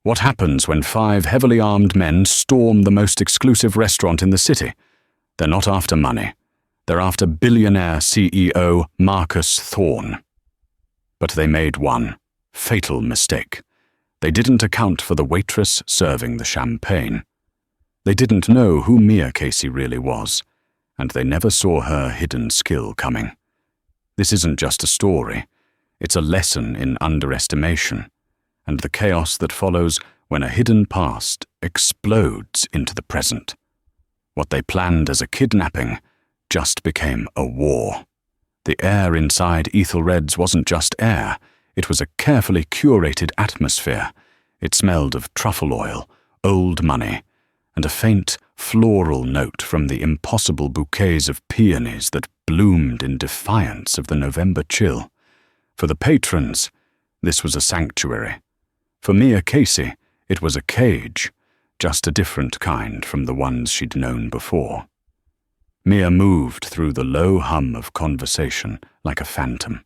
What happens when 5 heavily armed men storm the most exclusive restaurant in the city? They're not after money. They're after billionaire CEO Marcus Thorne. But they made one fatal mistake. They didn't account for the waitress serving the champagne. They didn't know who Mia Casey really was, and they never saw her hidden skill coming. This isn't just a story. It's a lesson in underestimation, and the chaos that follows when a hidden past explodes into the present. What they planned as a kidnapping just became a war. The air inside Ethelred's wasn't just air, it was a carefully curated atmosphere. It smelled of truffle oil, old money, and a faint floral note from the impossible bouquets of peonies that bloomed in defiance of the November chill. For the patrons, this was a sanctuary. For Mia Casey, it was a cage, just a different kind from the ones she'd known before. Mia moved through the low hum of conversation like a phantom.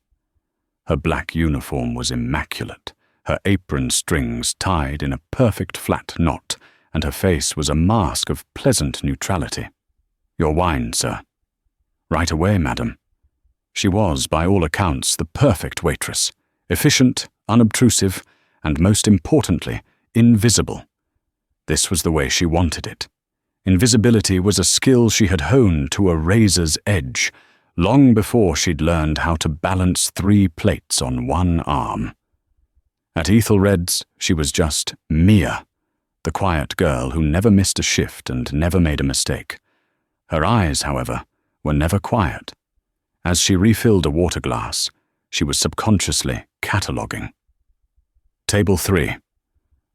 Her black uniform was immaculate, her apron strings tied in a perfect flat knot, and her face was a mask of pleasant neutrality. "Your wine, sir." "Right away, madam." She was, by all accounts, the perfect waitress, efficient, unobtrusive, and most importantly, invisible. This was the way she wanted it. Invisibility was a skill she had honed to a razor's edge, long before she'd learned how to balance 3 plates on one arm. At Ethelred's, she was just Mia, the quiet girl who never missed a shift and never made a mistake. Her eyes, however, were never quiet. As she refilled a water glass, she was subconsciously cataloguing. Table 3.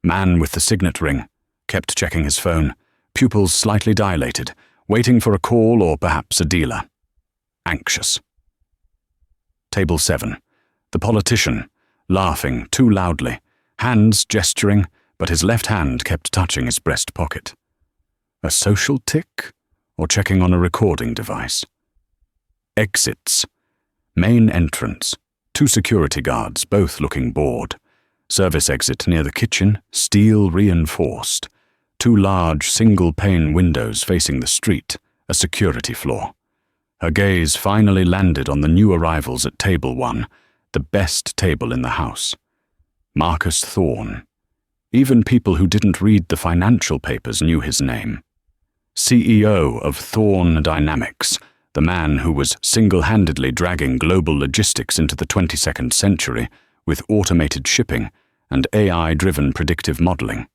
Man with the signet ring, kept checking his phone, pupils slightly dilated, waiting for a call or perhaps a dealer. Anxious. Table 7. The politician, laughing too loudly, hands gesturing, but his left hand kept touching his breast pocket. A social tic, or checking on a recording device? Exits. Main entrance. 2 security guards, both looking bored. Service exit near the kitchen, steel reinforced. 2 large single-pane windows facing the street, a security floor. Her gaze finally landed on the new arrivals at table 1, the best table in the house. Marcus Thorne. Even people who didn't read the financial papers knew his name. CEO of Thorne Dynamics, the man who was single-handedly dragging global logistics into the 22nd century with automated shipping and AI-driven predictive modeling.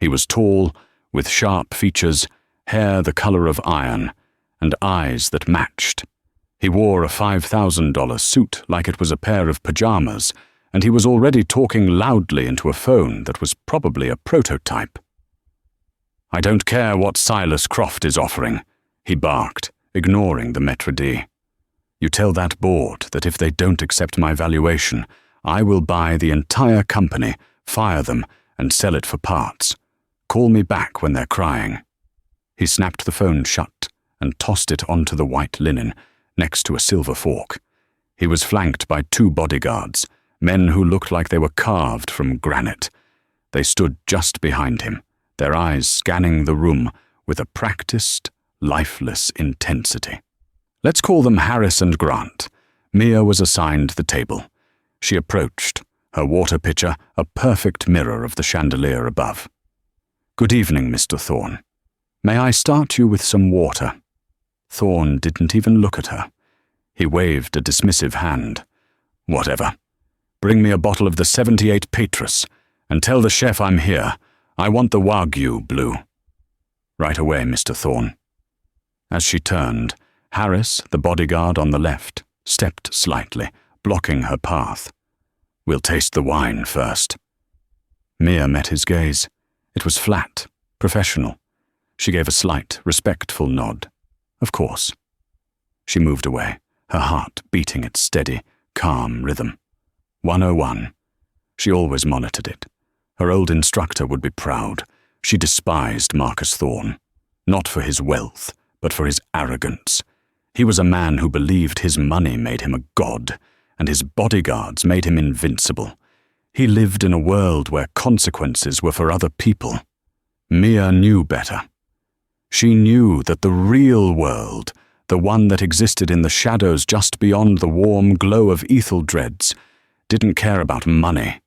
He was tall, with sharp features, hair the color of iron, and eyes that matched. He wore a $5,000 suit like it was a pair of pajamas, and he was already talking loudly into a phone that was probably a prototype. "I don't care what Silas Croft is offering," he barked, ignoring the maître d'. "You tell that board that if they don't accept my valuation, I will buy the entire company, fire them, and sell it for parts. Call me back when they're crying." He snapped the phone shut and tossed it onto the white linen, next to a silver fork. He was flanked by 2 bodyguards, men who looked like they were carved from granite. They stood just behind him, their eyes scanning the room with a practiced, lifeless intensity. Let's call them Harris and Grant. Mia was assigned the table. She approached, her water pitcher a perfect mirror of the chandelier above. "Good evening, Mr. Thorne. May I start you with some water?" Thorne didn't even look at her. He waved a dismissive hand. "Whatever. Bring me a bottle of the 78 Waitress, and tell the chef I'm here. I want the Wagyu blue." "Right away, Mr. Thorne." As she turned, Harris, the bodyguard on the left, stepped slightly, blocking her path. "We'll taste the wine first." Mia met his gaze. It was flat, professional. She gave a slight, respectful nod. Of course. She moved away, her heart beating its steady, calm rhythm. 101. She always monitored it. Her old instructor would be proud. She despised Marcus Thorne, not for his wealth, but for his arrogance. He was a man who believed his money made him a god, and his bodyguards made him invincible. He lived in a world where consequences were for other people. Mia knew better. She knew that the real world, the one that existed in the shadows just beyond the warm glow of Etheldreads, didn't care about money.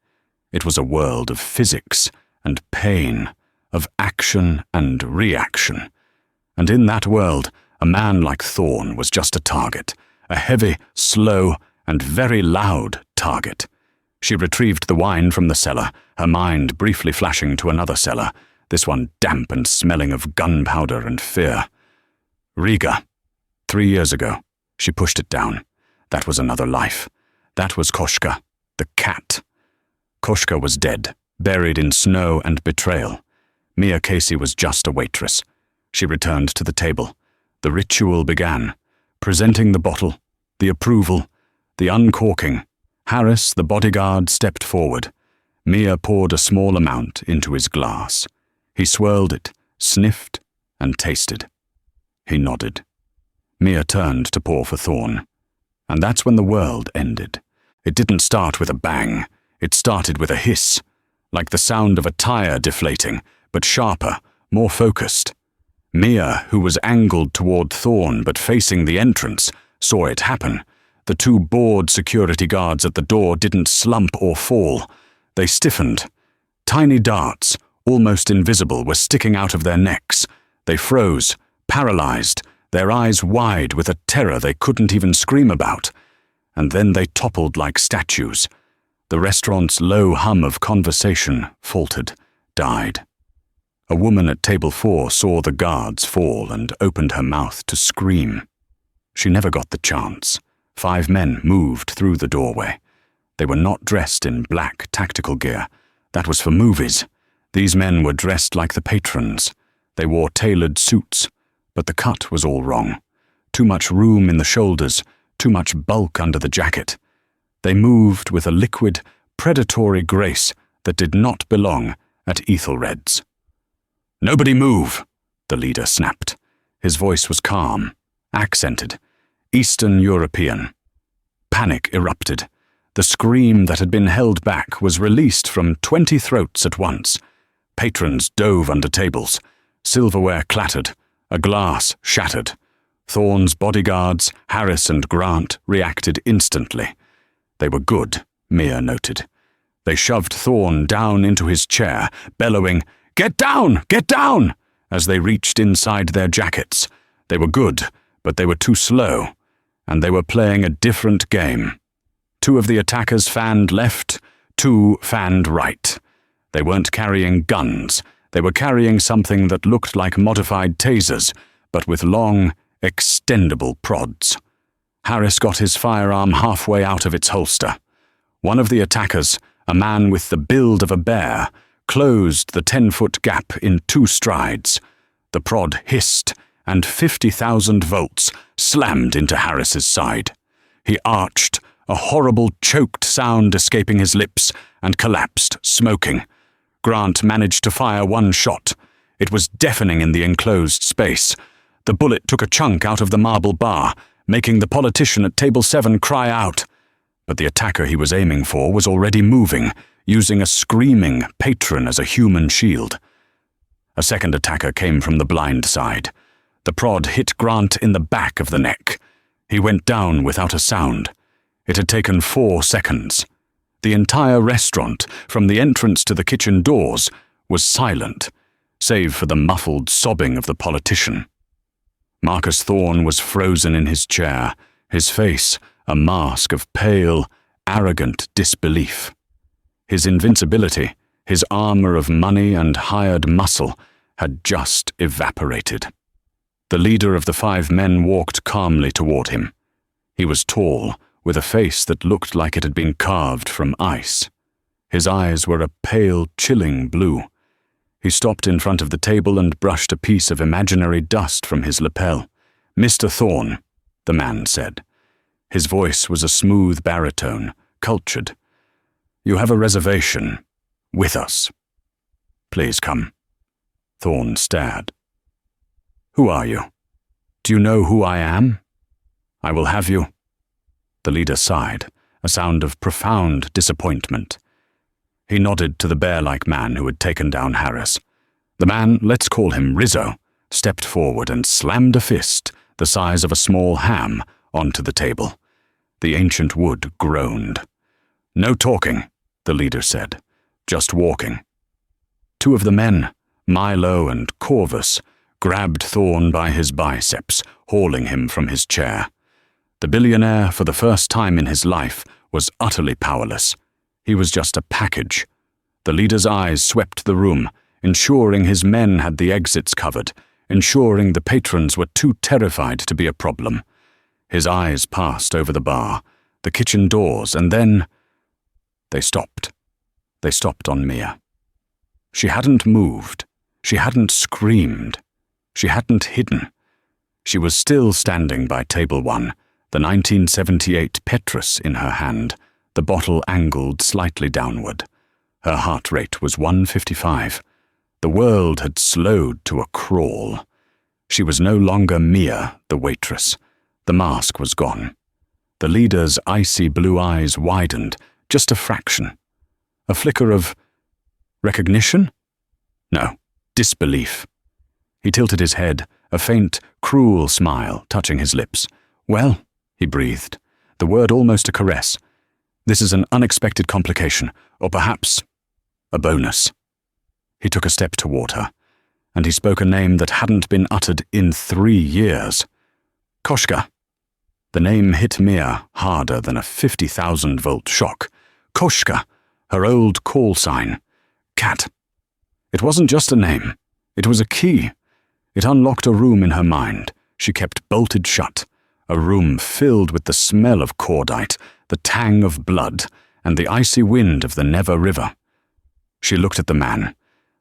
It was a world of physics and pain, of action and reaction. And in that world, a man like Thorne was just a target, a heavy, slow, and very loud target. She retrieved the wine from the cellar, her mind briefly flashing to another cellar, this one damp and smelling of gunpowder and fear. Riga. 3 years ago. She pushed it down. That was another life. That was Koshka, the cat. Koshka was dead, buried in snow and betrayal. Mia Casey was just a waitress. She returned to the table. The ritual began. Presenting the bottle, the approval, the uncorking. Harris, the bodyguard, stepped forward. Mia poured a small amount into his glass. He swirled it, sniffed, and tasted. He nodded. Mia turned to pour for Thorne. And that's when the world ended. It didn't start with a bang. It started with a hiss, like the sound of a tire deflating, but sharper, more focused. Mia, who was angled toward Thorne but facing the entrance, saw it happen. The 2 bored security guards at the door didn't slump or fall. They stiffened. Tiny darts, almost invisible, were sticking out of their necks. They froze, paralyzed, their eyes wide with a terror they couldn't even scream about. And then they toppled like statues. The restaurant's low hum of conversation faltered, died. A woman at table 4 saw the guards fall and opened her mouth to scream. She never got the chance. 5 men moved through the doorway. They were not dressed in black tactical gear. That was for movies. These men were dressed like the patrons. They wore tailored suits, but the cut was all wrong. Too much room in the shoulders, too much bulk under the jacket. They moved with a liquid, predatory grace that did not belong at Etheldreads. "Nobody move," the leader snapped. His voice was calm, accented, Eastern European. Panic erupted. The scream that had been held back was released from 20 throats at once. Patrons dove under tables. Silverware clattered. A glass shattered. Thorne's bodyguards, Harris and Grant, reacted instantly. They were good, Mia noted. They shoved Thorne down into his chair, bellowing, "Get down! Get down!" as they reached inside their jackets. They were good, but they were too slow, and they were playing a different game. 2 of the attackers fanned left, 2 fanned right. They weren't carrying guns. They were carrying something that looked like modified tasers, but with long, extendable prods. Harris got his firearm halfway out of its holster. One of the attackers, a man with the build of a bear, closed the 10-foot gap in 2 strides. The prod hissed, and 50,000 volts slammed into Harris's side. He arched, a horrible choked sound escaping his lips, and collapsed, smoking. Grant managed to fire 1 shot. It was deafening in the enclosed space. The bullet took a chunk out of the marble bar, making the politician at table 7 cry out. But the attacker he was aiming for was already moving, using a screaming patron as a human shield. A second attacker came from the blind side. The prod hit Grant in the back of the neck. He went down without a sound. It had taken 4 seconds. The entire restaurant, from the entrance to the kitchen doors, was silent, save for the muffled sobbing of the politician. Marcus Thorne was frozen in his chair, his face a mask of pale, arrogant disbelief. His invincibility, his armor of money and hired muscle, had just evaporated. The leader of the 5 men walked calmly toward him. He was tall, with a face that looked like it had been carved from ice. His eyes were a pale, chilling blue. He stopped in front of the table and brushed a piece of imaginary dust from his lapel. "Mr. Thorne," the man said. His voice was a smooth baritone, cultured. "You have a reservation with us. Please come." Thorne stared. "Who are you? Do you know who I am? I will have you." The leader sighed, a sound of profound disappointment. He nodded to the bear-like man who had taken down Harris. The man, let's call him Rizzo, stepped forward and slammed a fist, the size of a small ham, onto the table. The ancient wood groaned. "No talking," the leader said. "Just walking." Two of the men, Milo and Corvus, grabbed Thorne by his biceps, hauling him from his chair. The billionaire, for the first time in his life, was utterly powerless. He was just a package. The leader's eyes swept the room, ensuring his men had the exits covered, ensuring the patrons were too terrified to be a problem. His eyes passed over the bar, the kitchen doors, and then they stopped. They stopped on Mia. She hadn't moved. She hadn't screamed. She hadn't hidden. She was still standing by table 1, the 1978 Petrus in her hand, the bottle angled slightly downward. Her heart rate was 155. The world had slowed to a crawl. She was no longer Mia, the waitress. The mask was gone. The leader's icy blue eyes widened, just a fraction. A flicker of recognition? No, disbelief. He tilted his head, a faint, cruel smile touching his lips. "Well," he breathed, the word almost a caress. "This is an unexpected complication, or perhaps a bonus." He took a step toward her, and he spoke a name that hadn't been uttered in 3 years. "Koshka." The name hit Mia harder than a 50,000-volt shock. Koshka, her old call sign. Cat. It wasn't just a name. It was a key. It unlocked a room in her mind she kept bolted shut, a room filled with the smell of cordite, the tang of blood, and the icy wind of the Never River. She looked at the man,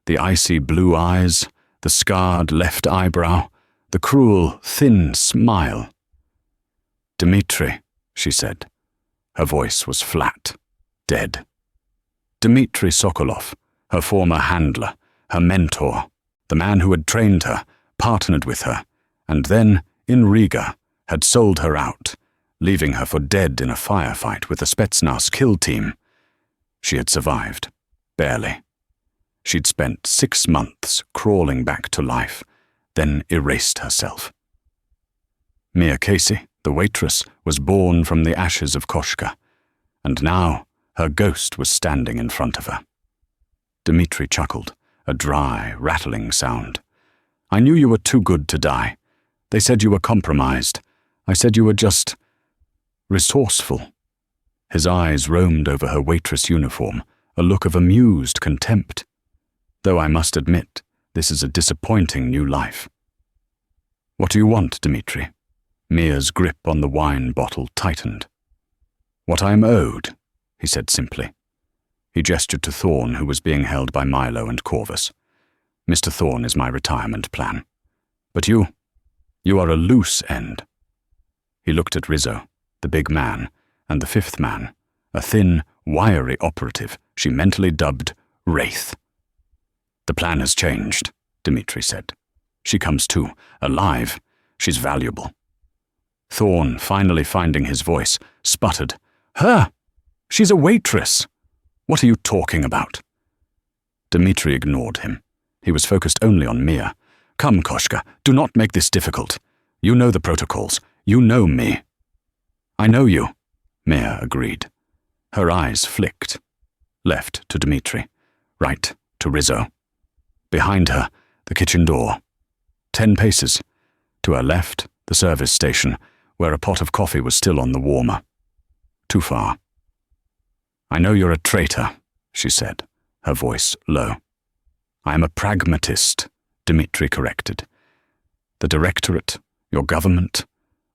the icy blue eyes, the scarred left eyebrow, the cruel, thin smile. "Dmitri," she said. Her voice was flat, dead. Dmitri Sokolov, her former handler, her mentor, the man who had trained her, partnered with her, and then, in Riga, had sold her out, leaving her for dead in a firefight with the Spetsnaz kill team. She had survived, barely. She'd spent 6 months crawling back to life, then erased herself. Mia Casey, the waitress, was born from the ashes of Koshka, and now her ghost was standing in front of her. Dmitri chuckled, a dry, rattling sound. "I knew you were too good to die. They said you were compromised. I said you were just resourceful." His eyes roamed over her waitress uniform, a look of amused contempt. "Though I must admit, this is a disappointing new life." "What do you want, Dmitri?" Mia's grip on the wine bottle tightened. "What I am owed," he said simply. He gestured to Thorne, who was being held by Milo and Corvus. "Mr. Thorne is my retirement plan. But you are a loose end." He looked at Rizzo, the big man, and the 5th man, a thin, wiry operative she mentally dubbed Wraith. "The plan has changed," Dmitri said. "She comes to, alive. She's valuable." Thorne, finally finding his voice, sputtered. "Her? She's a waitress. What are you talking about?" Dmitri ignored him. He was focused only on Mia. "Come, Koshka, do not make this difficult. You know the protocols. You know me." "I know you," Mia agreed. Her eyes flicked. Left to Dmitri. Right to Rizzo. Behind her, the kitchen door. 10 paces. To her left, the service station, where a pot of coffee was still on the warmer. Too far. "I know you're a traitor," she said, her voice low. "I am a pragmatist," Dmitri corrected. "The Directorate, your government,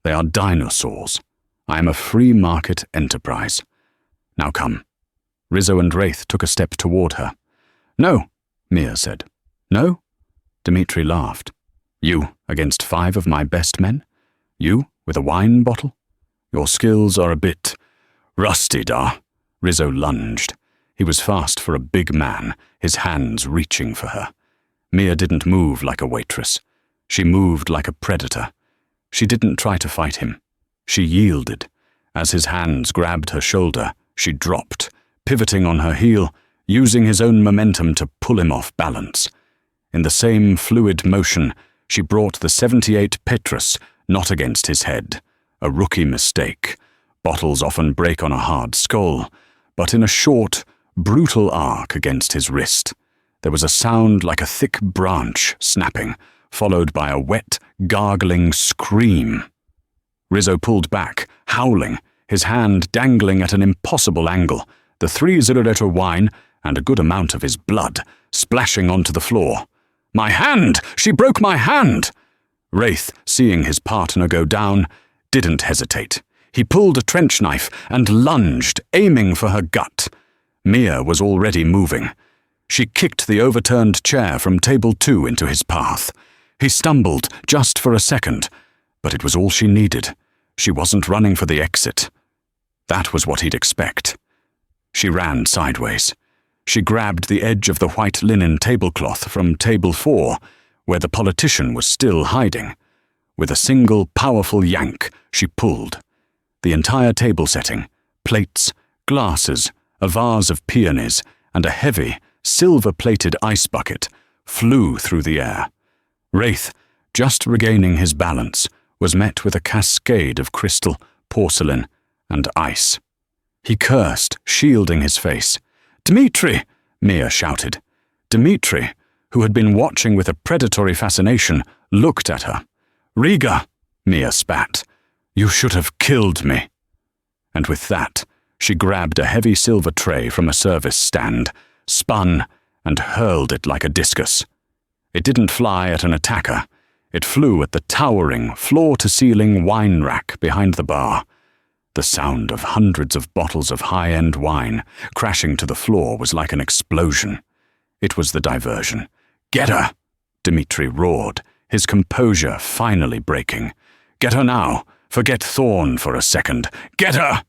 they are dinosaurs. I am a free market enterprise. Now come." Rizzo and Wraith took a step toward her. "No," Mia said. "No?" Dmitri laughed. "You against 5 of my best men? You with a wine bottle? Your skills are a bit rusty, da." Rizzo lunged. He was fast for a big man, his hands reaching for her. Mia didn't move like a waitress. She moved like a predator. She didn't try to fight him. She yielded. As his hands grabbed her shoulder, she dropped, pivoting on her heel, using his own momentum to pull him off balance. In the same fluid motion, she brought the .78 Petrus not against his head, a rookie mistake. Bottles often break on a hard skull, but in a short, brutal arc against his wrist. There was a sound like a thick branch snapping, followed by a wet, gargling scream. Rizzo pulled back, howling, his hand dangling at an impossible angle, the 3-0 wine and a good amount of his blood splashing onto the floor. "My hand! She broke my hand!" Wraith, seeing his partner go down, didn't hesitate. He pulled a trench knife and lunged, aiming for her gut. Mia was already moving. She kicked the overturned chair from table 2 into his path. He stumbled just for a second, but it was all she needed. She wasn't running for the exit. That was what he'd expect. She ran sideways. She grabbed the edge of the white linen tablecloth from table 4, where the politician was still hiding. With a single powerful yank, she pulled. The entire table setting, plates, glasses, a vase of peonies, and a heavy, silver-plated ice bucket, flew through the air. Wraith, just regaining his balance, was met with a cascade of crystal, porcelain, and ice. He cursed, shielding his face. "Dmitri!" Mia shouted. Dmitri, who had been watching with a predatory fascination, looked at her. "Riga!" Mia spat. "You should have killed me." And with that, she grabbed a heavy silver tray from a service stand, spun, and hurled it like a discus. It didn't fly at an attacker. It flew at the towering, floor-to-ceiling wine rack behind the bar. The sound of hundreds of bottles of high-end wine crashing to the floor was like an explosion. It was the diversion. "Get her!" Dmitri roared, his composure finally breaking. "Get her now! Forget Thorne for a second! Get her!"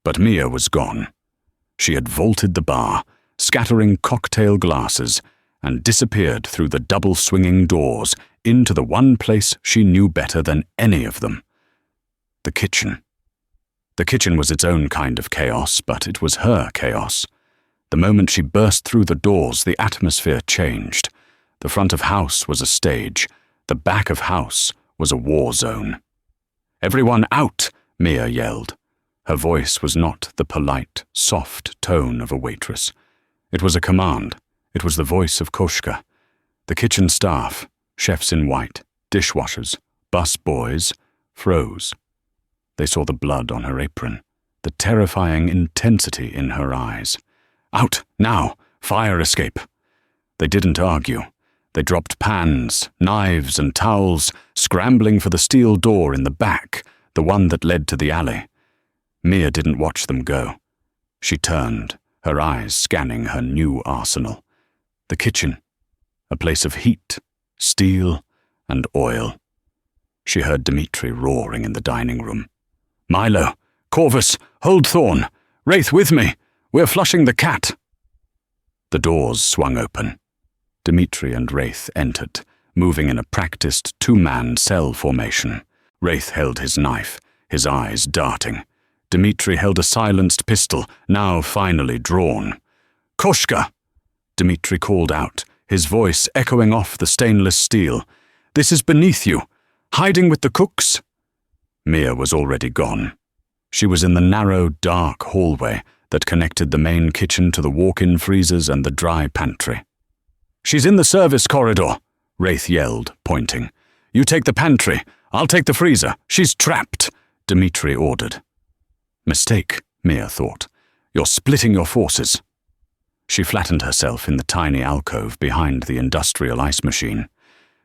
But Mia was gone. She had vaulted the bar, scattering cocktail glasses, and disappeared through the double-swinging doors into the one place she knew better than any of them. The kitchen. The kitchen was its own kind of chaos, but it was her chaos. The moment she burst through the doors, the atmosphere changed. The front of house was a stage. The back of house was a war zone. "Everyone out!" Mia yelled. Her voice was not the polite, soft tone of a waitress. It was a command. It was the voice of Koshka. The kitchen staff, chefs in white, dishwashers, bus boys, froze. They saw the blood on her apron, the terrifying intensity in her eyes. "Out, now! Fire escape!" They didn't argue. They dropped pans, knives, and towels, scrambling for the steel door in the back, the one that led to the alley. Mia didn't watch them go. She turned, her eyes scanning her new arsenal. The kitchen, a place of heat, steel, and oil. She heard Dmitri roaring in the dining room. "Milo! Corvus! Hold Thorne! Wraith with me! We're flushing the cat!" The doors swung open. Dmitri and Wraith entered, moving in a practiced two-man cell formation. Wraith held his knife, his eyes darting. Dmitri held a silenced pistol, now finally drawn. "Koshka!" Dmitri called out, his voice echoing off the stainless steel. "This is beneath you. Hiding with the cooks?" Mia was already gone. She was in the narrow, dark hallway that connected the main kitchen to the walk-in freezers and the dry pantry. "She's in the service corridor," Wraith yelled, pointing. "You take the pantry. I'll take the freezer. She's trapped," Dmitri ordered. Mistake, Mia thought. "You're splitting your forces." She flattened herself in the tiny alcove behind the industrial ice machine.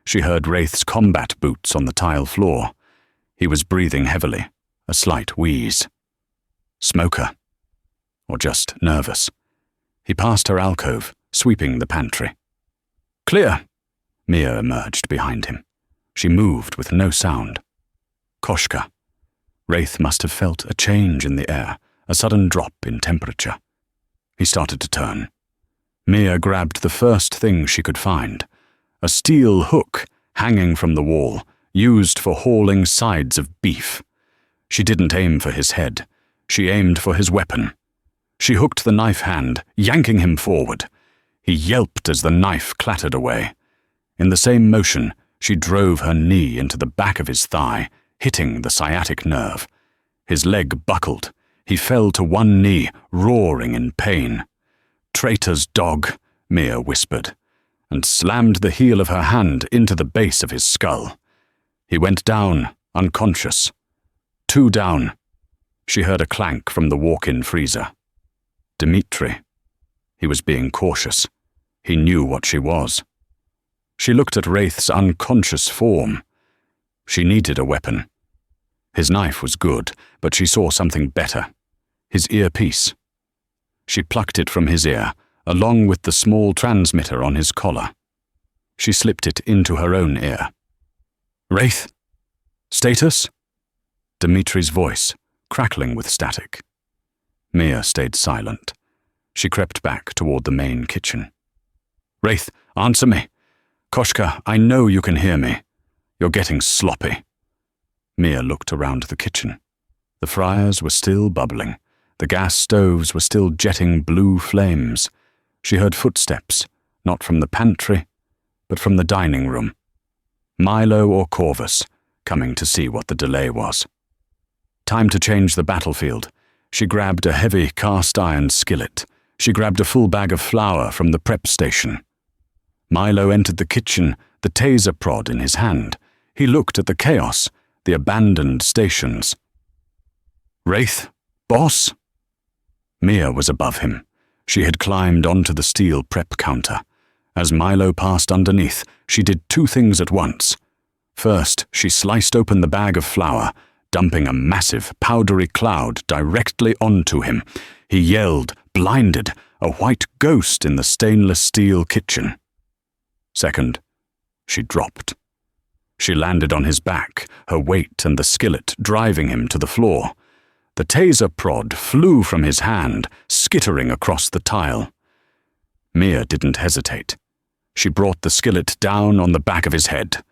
She heard Wraith's combat boots on the tile floor. He was breathing heavily, a slight wheeze. Smoker. Or just nervous. He passed her alcove, sweeping the pantry. "Clear!" Mia emerged behind him. She moved with no sound. Koshka. Wraith must have felt a change in the air, a sudden drop in temperature. He started to turn. Mia grabbed the first thing she could find, a steel hook hanging from the wall, used for hauling sides of beef. She didn't aim for his head. She aimed for his weapon. She hooked the knife hand, yanking him forward. He yelped as the knife clattered away. In the same motion, she drove her knee into the back of his thigh, hitting the sciatic nerve. His leg buckled. He fell to one knee, roaring in pain. "Traitor's dog," Mia whispered, and slammed the heel of her hand into the base of his skull. He went down, unconscious. 2 down. She heard a clank from the walk-in freezer. Dimitri. He was being cautious. He knew what she was. She looked at Wraith's unconscious form. She needed a weapon. His knife was good, but she saw something better. His earpiece. She plucked it from his ear, along with the small transmitter on his collar. She slipped it into her own ear. "Wraith? Status?" Dimitri's voice, crackling with static. Mia stayed silent. She crept back toward the main kitchen. "Wraith, answer me. Koshka, I know you can hear me. You're getting sloppy." Mia looked around the kitchen. The fryers were still bubbling. The gas stoves were still jetting blue flames. She heard footsteps, not from the pantry, but from the dining room. Milo or Corvus, coming to see what the delay was. Time to change the battlefield. She grabbed a heavy cast-iron skillet. She grabbed a full bag of flour from the prep station. Milo entered the kitchen, the taser prod in his hand. He looked at the chaos, the abandoned stations. "Wraith? Boss?" Mia was above him. She had climbed onto the steel prep counter. As Milo passed underneath, she did 2 things at once. First, she sliced open the bag of flour, dumping a massive, powdery cloud directly onto him. He yelled, blinded, a white ghost in the stainless steel kitchen. Second, she dropped. She landed on his back, her weight and the skillet driving him to the floor. The taser prod flew from his hand, skittering across the tile. Mia didn't hesitate. She brought the skillet down on the back of his head.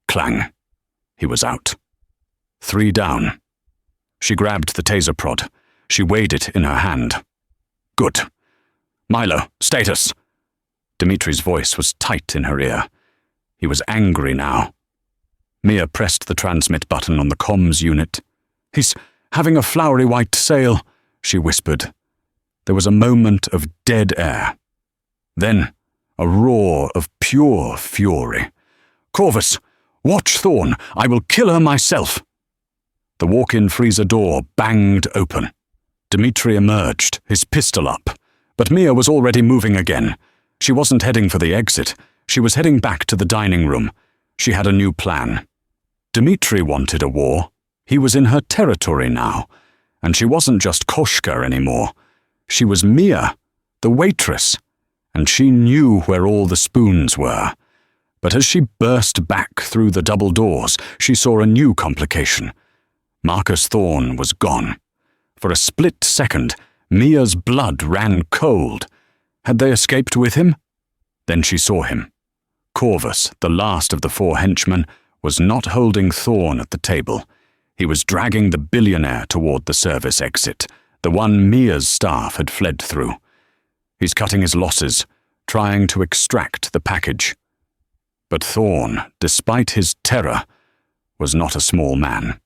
Clang. He was out. 3 down. She grabbed the taser prod. She weighed it in her hand. "Good. Milo, status." Dimitri's voice was tight in her ear. He was angry now. Mia pressed the transmit button on the comms unit. "He's having a flowery white sail," she whispered. There was a moment of dead air. Then, a roar of pure fury. "Corvus, watch Thorne. I will kill her myself." The walk-in freezer door banged open. Dimitri emerged, his pistol up. But Mia was already moving again. She wasn't heading for the exit. She was heading back to the dining room. She had a new plan. Dimitri wanted a war. He was in her territory now. And she wasn't just Koshka anymore. She was Mia, the waitress. And she knew where all the spoons were. But as she burst back through the double doors, she saw a new complication. Marcus Thorne was gone. For a split second, Mia's blood ran cold. Had they escaped with him? Then she saw him. Corvus, the last of the 4 henchmen, was not holding Thorne at the table. He was dragging the Billionaire toward the service exit, the one Mia's staff had fled through. He's cutting his losses, trying to extract the package. But Thorne, despite his terror, was not a small man.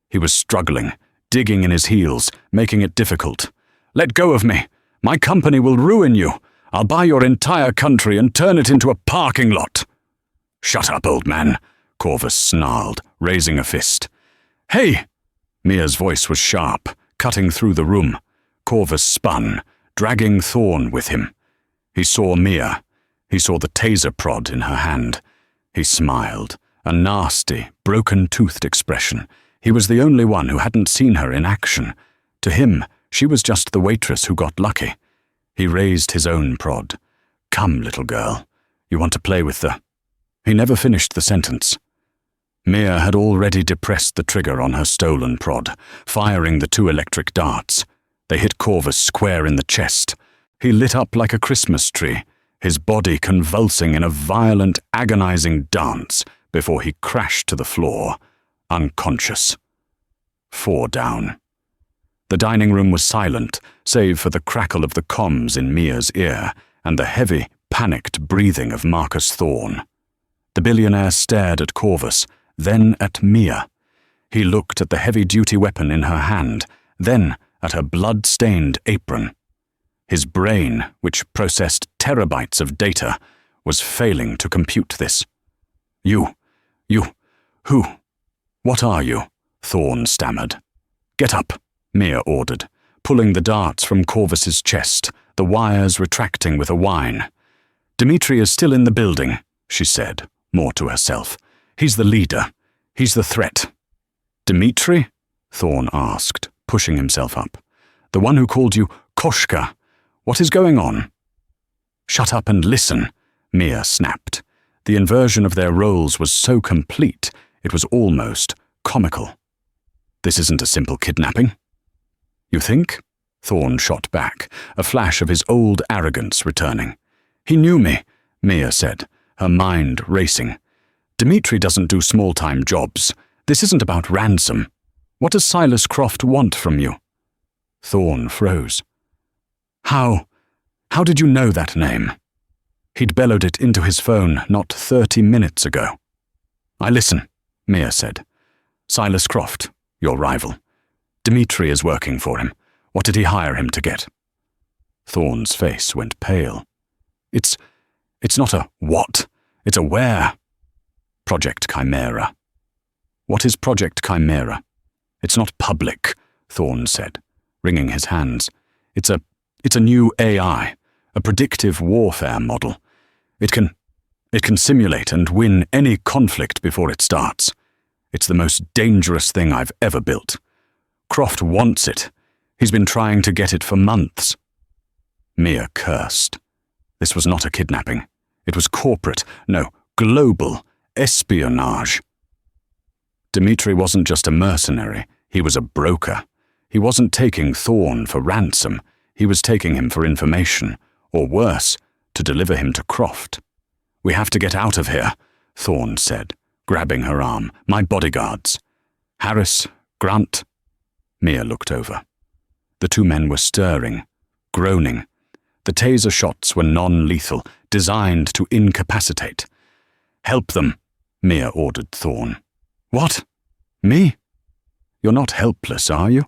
He was struggling, digging in his heels, making it difficult. "Let go of me. My company will ruin you. I'll buy your entire country and turn it into a parking lot." "Shut up, old man," Corvus snarled, raising a fist. "Hey!" Mia's voice was sharp, cutting through the room. Corvus spun, dragging Thorne with him. He saw Mia. He saw the taser prod in her hand. He smiled, a nasty, broken-toothed expression. He was the only one who hadn't seen her in action. To him, she was just the waitress who got lucky. He raised his own prod. "Come, little girl. You want to play with the—" He never finished the sentence. Mia had already depressed the trigger on her stolen prod, firing the 2 electric darts. They hit Corvus square in the chest. He lit up like a Christmas tree, his body convulsing in a violent, agonizing dance before he crashed to the floor, unconscious. 4 down. The dining room was silent, save for the crackle of the comms in Mia's ear and the heavy, panicked breathing of Marcus Thorne. The billionaire stared at Corvus, then at Mia. He looked at the heavy-duty weapon in her hand, then at her blood-stained apron. His brain, which processed terabytes of data, was failing to compute this. You, who? What are you? Thorne stammered. Get up, Mia ordered, pulling the darts from Corvus's chest, the wires retracting with a whine. Dimitri is still in the building, she said, more to herself. He's the leader. He's the threat. Dimitri? Thorne asked, pushing himself up. The one who called you Koshka. What is going on? Shut up and listen, Mia snapped. The inversion of their roles was so complete, it was almost comical. This isn't a simple kidnapping. You think? Thorne shot back, a flash of his old arrogance returning. He knew me, Mia said, her mind racing. Dimitri doesn't do small-time jobs. This isn't about ransom. What does Silas Croft want from you? Thorne froze. How did you know that name? He'd bellowed it into his phone not 30 minutes ago. I listen, Mia said. Silas Croft, your rival. Dimitri is working for him. What did he hire him to get? Thorne's face went pale. It's not a what, it's a where. Project Chimera. What is Project Chimera? It's not public, Thorne said, wringing his hands. It's a new AI, a predictive warfare model. It can simulate and win any conflict before it starts. It's the most dangerous thing I've ever built. Croft wants it. He's been trying to get it for months. Mia cursed. This was not a kidnapping. It was corporate, no, global, espionage. Dimitri wasn't just a mercenary, he was a broker. He wasn't taking Thorne for ransom, he was taking him for information, or worse, to deliver him to Croft. We have to get out of here, Thorne said, grabbing her arm. My bodyguards. Harris, Grant. Mia looked over. The two men were stirring, groaning. The taser shots were non-lethal, designed to incapacitate. Help them, Mia ordered Thorne. What? Me? You're not helpless, are you?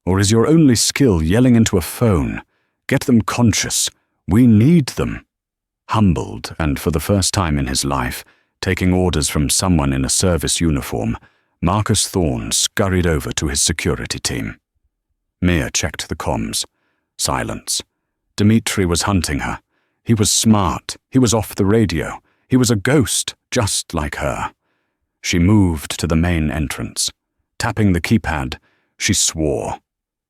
Or is your only skill yelling into a phone? Get them conscious. We need them. Humbled, and for the first time in his life, taking orders from someone in a service uniform, Marcus Thorne scurried over to his security team. Mia checked the comms. Silence. Dimitri was hunting her. He was smart. He was off the radio. He was a ghost, just like her. She moved to the main entrance. Tapping the keypad, she swore.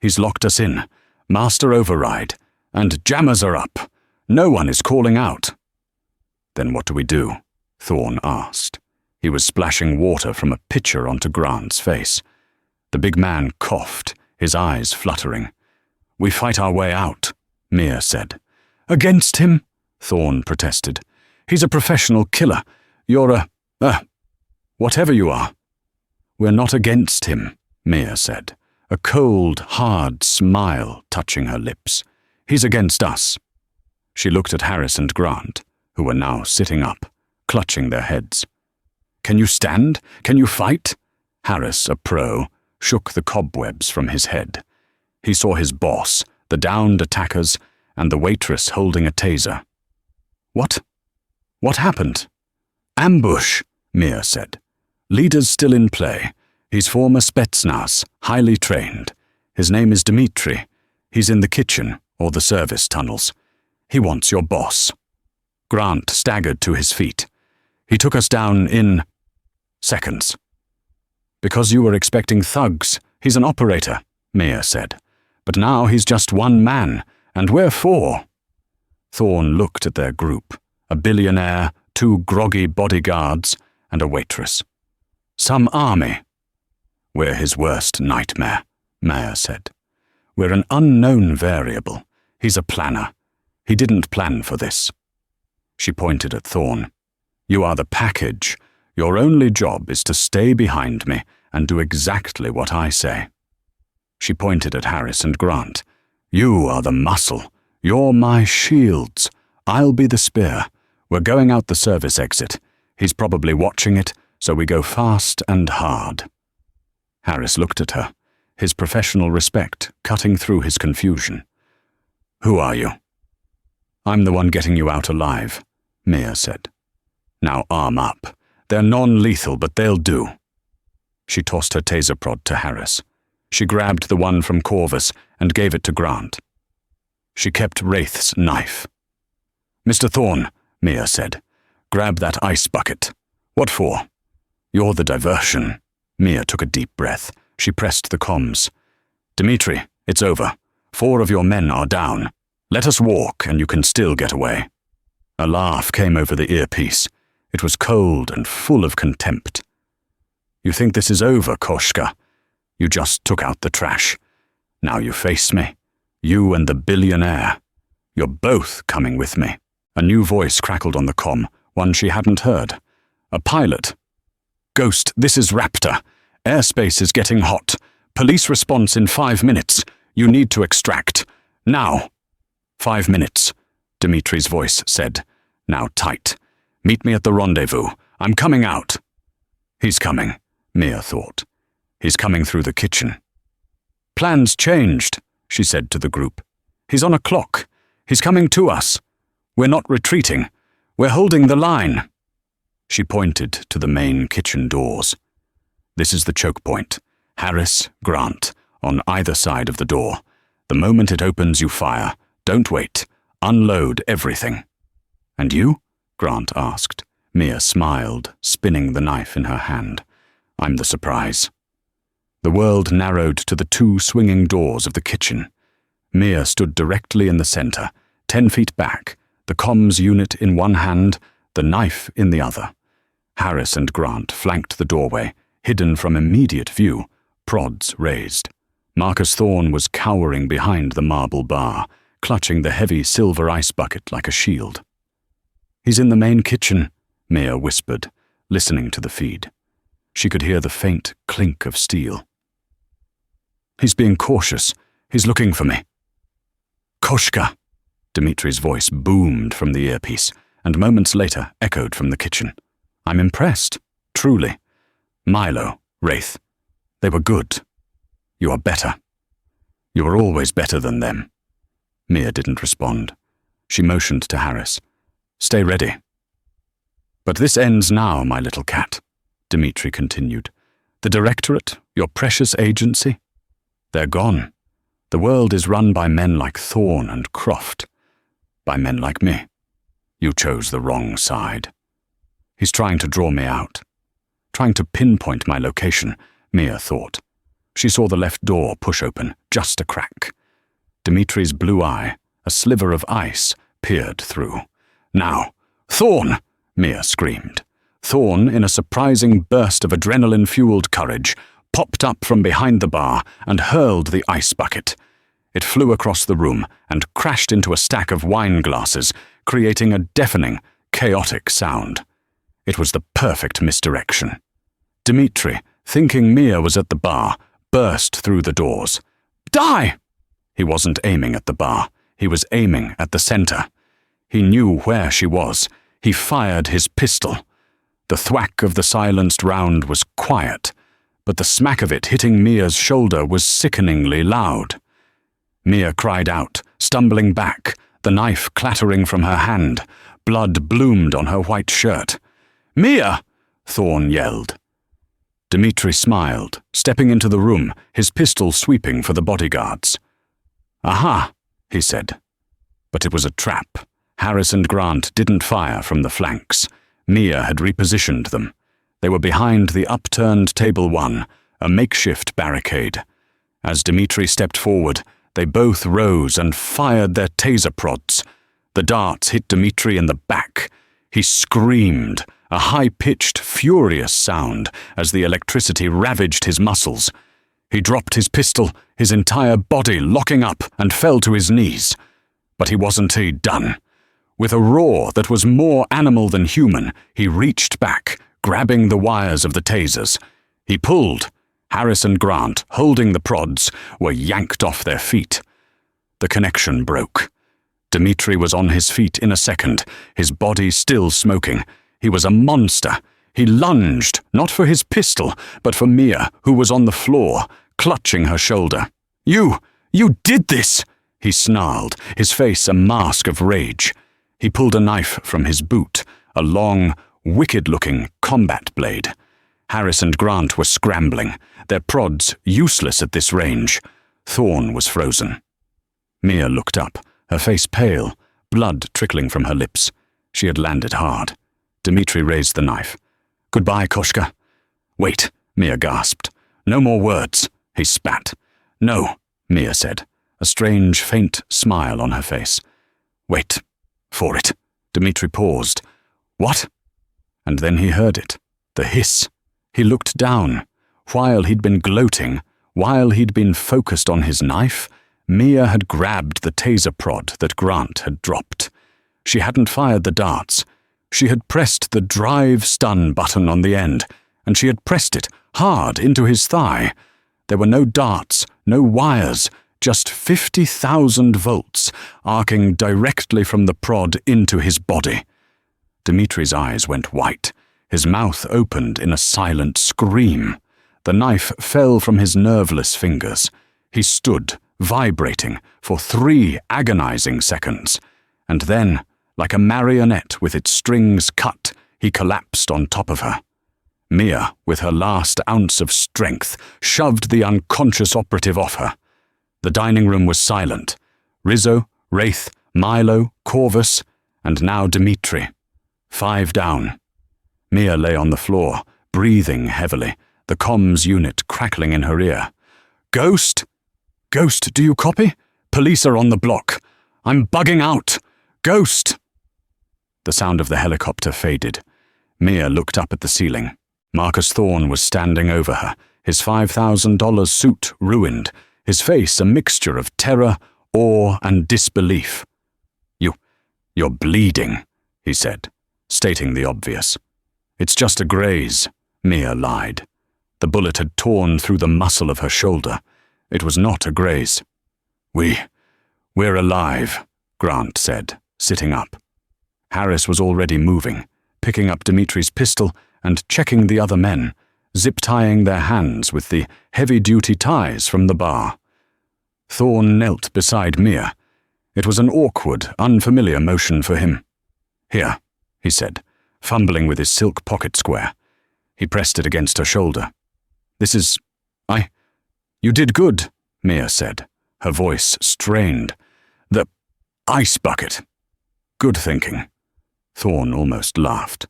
He's locked us in. Master override. And jammers are up. No one is calling out. Then what do we do? Thorne asked. He was splashing water from a pitcher onto Grant's face. The big man coughed, his eyes fluttering. We fight our way out, Mia said. Against him? Thorne protested. He's a professional killer. You're whatever you are. We're not against him, Mia said, a cold, hard smile touching her lips. He's against us. She looked at Harris and Grant, who were now sitting up, clutching their heads. Can you stand? Can you fight? Harris, a pro, shook the cobwebs from his head. He saw his boss, the downed attackers, and the waitress holding a taser. What happened? Ambush, Mia said. Leader's still in play. He's former Spetsnaz, highly trained. His name is Dimitri. He's in the kitchen, or the service tunnels. He wants your boss. Grant staggered to his feet. He took us down in seconds. Because you were expecting thugs. He's an operator, Mia said. But now he's just one man, and we're four. Thorne looked at their group, a billionaire, two groggy bodyguards, and a waitress. Some army. We're his worst nightmare, Mia said. We're an unknown variable. He's a planner. He didn't plan for this. She pointed at Thorne. You are the package. Your only job is to stay behind me and do exactly what I say. She pointed at Harris and Grant. "You are the muscle. You're my shields. I'll be the spear. We're going out the service exit. He's probably watching it, so we go fast and hard." Harris looked at her, his professional respect cutting through his confusion. "Who are you?" "I'm the one getting you out alive," Mia said. "Now arm up. They're non-lethal, but they'll do." She tossed her taser prod to Harris. She grabbed the one from Corvus and gave it to Grant. She kept Wraith's knife. "Mr. Thorne," Mia said, "grab that ice bucket." "What for?" "You're the diversion." Mia took a deep breath. She pressed the comms. "Dimitri, it's over. 4 of your men are down. Let us walk, and you can still get away." A laugh came over the earpiece. It was cold and full of contempt. "You think this is over, Koshka? You just took out the trash. Now you face me. You and the billionaire. You're both coming with me." A new voice crackled on the comm, one she hadn't heard. A pilot. "Ghost, this is Raptor. Airspace is getting hot. Police response in 5 minutes. You need to extract. Now." 5 minutes, Dimitri's voice said, now tight. "Meet me at the rendezvous. I'm coming out." He's coming, Mia thought. He's coming through the kitchen. "Plans changed," she said to the group. "He's on a clock. He's coming to us. We're not retreating. We're holding the line." She pointed to the main kitchen doors. "This is the choke point. Harris, Grant, on either side of the door. The moment it opens, you fire. Don't wait. Unload everything." "And you?" Grant asked. Mia smiled, spinning the knife in her hand. "I'm the surprise." The world narrowed to the 2 swinging doors of the kitchen. Mia stood directly in the center, 10 feet back, the comms unit in one hand, the knife in the other. Harris and Grant flanked the doorway, hidden from immediate view, prods raised. Marcus Thorne was cowering behind the marble bar, clutching the heavy silver ice bucket like a shield. "He's in the main kitchen," Mia whispered, listening to the feed. She could hear the faint clink of steel. "He's being cautious. He's looking for me." "Koshka!" Dimitri's voice boomed from the earpiece, and moments later echoed from the kitchen. "I'm impressed, truly. Milo, Wraith, they were good. You are better. You were always better than them." Mia didn't respond. She motioned to Harris. "Stay ready." "But this ends now, my little cat," Dimitri continued. "The Directorate, your precious agency, they're gone. The world is run by men like Thorne and Croft. By men like me. You chose the wrong side." "He's trying to draw me out. Trying to pinpoint my location," Mia thought. She saw the left door push open, just a crack. Dimitri's blue eye, a sliver of ice, peered through. "Now, Thorne!" Mia screamed. Thorne, in a surprising burst of adrenaline-fueled courage, popped up from behind the bar and hurled the ice bucket. It flew across the room and crashed into a stack of wine glasses, creating a deafening, chaotic sound. It was the perfect misdirection. Dimitri, thinking Mia was at the bar, burst through the doors. "Die!" He wasn't aiming at the bar. He was aiming at the center. He knew where she was. He fired his pistol. The thwack of the silenced round was quiet, but the smack of it hitting Mia's shoulder was sickeningly loud. Mia cried out, stumbling back, the knife clattering from her hand. Blood bloomed on her white shirt. "Mia!" Thorne yelled. Dimitri smiled, stepping into the room, his pistol sweeping for the bodyguards. "Aha," he said. But it was a trap. Harris and Grant didn't fire from the flanks. Mia had repositioned them. They were behind the upturned table 1, a makeshift barricade. As Dimitri stepped forward, they both rose and fired their taser prods. The darts hit Dimitri in the back. He screamed, a high-pitched, furious sound as the electricity ravaged his muscles. He dropped his pistol, his entire body locking up, and fell to his knees. But he wasn't done. With a roar that was more animal than human, he reached back, grabbing the wires of the tasers. He pulled. Harris and Grant, holding the prods, were yanked off their feet. The connection broke. Dimitri was on his feet in a second, his body still smoking. He was a monster. He lunged, not for his pistol, but for Mia, who was on the floor, clutching her shoulder. You did this!" he snarled, his face a mask of rage. He pulled a knife from his boot, a long, wicked-looking combat blade. Harris and Grant were scrambling, their prods useless at this range. Thorne was frozen. Mia looked up, her face pale, blood trickling from her lips. She had landed hard. Dimitri raised the knife. "Goodbye, Koshka." "Wait," Mia gasped. "No more words," he spat. "No," Mia said, a strange, faint smile on her face. "Wait for it." Dimitri paused. "What?" And then he heard it, the hiss. He looked down. While he'd been gloating, while he'd been focused on his knife, Mia had grabbed the taser prod that Grant had dropped. She hadn't fired the darts. She had pressed the drive stun button on the end, and she had pressed it hard into his thigh. There were no darts, no wires, just 50,000 volts arcing directly from the prod into his body. Dimitri's eyes went white. His mouth opened in a silent scream. The knife fell from his nerveless fingers. He stood, vibrating, for 3 agonizing seconds. And then, like a marionette with its strings cut, he collapsed on top of her. Mia, with her last ounce of strength, shoved the unconscious operative off her. The dining room was silent. Rizzo, Wraith, Milo, Corvus, and now Dimitri. 5 down. Mia lay on the floor, breathing heavily, the comms unit crackling in her ear. "Ghost? Ghost, do you copy? Police are on the block. I'm bugging out. Ghost!" The sound of the helicopter faded. Mia looked up at the ceiling. Marcus Thorne was standing over her, his $5,000 suit ruined, his face a mixture of terror, awe, and disbelief. You're bleeding," he said, stating the obvious. "It's just a graze," Mia lied. The bullet had torn through the muscle of her shoulder. It was not a graze. We're alive," Grant said, sitting up. Harris was already moving, picking up Dimitri's pistol and checking the other men, zip-tying their hands with the heavy-duty ties from the bar. Thorne knelt beside Mia. It was an awkward, unfamiliar motion for him. "Here," he said, fumbling with his silk pocket square. He pressed it against her shoulder. "This is... You did good," Mia said, her voice strained. "The ice bucket. Good thinking." Thorne almost laughed.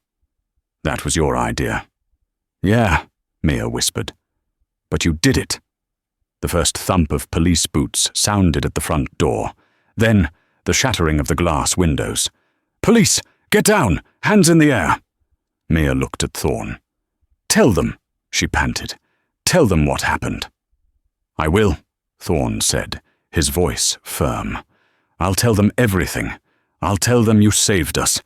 "That was your idea." "Yeah," Mia whispered. "But you did it." The first thump of police boots sounded at the front door. Then the shattering of the glass windows. "Police! Get down! Hands in the air!" Mia looked at Thorne. "Tell them," she panted. "Tell them what happened." "I will," Thorne said, his voice firm. "I'll tell them everything. I'll tell them you saved us.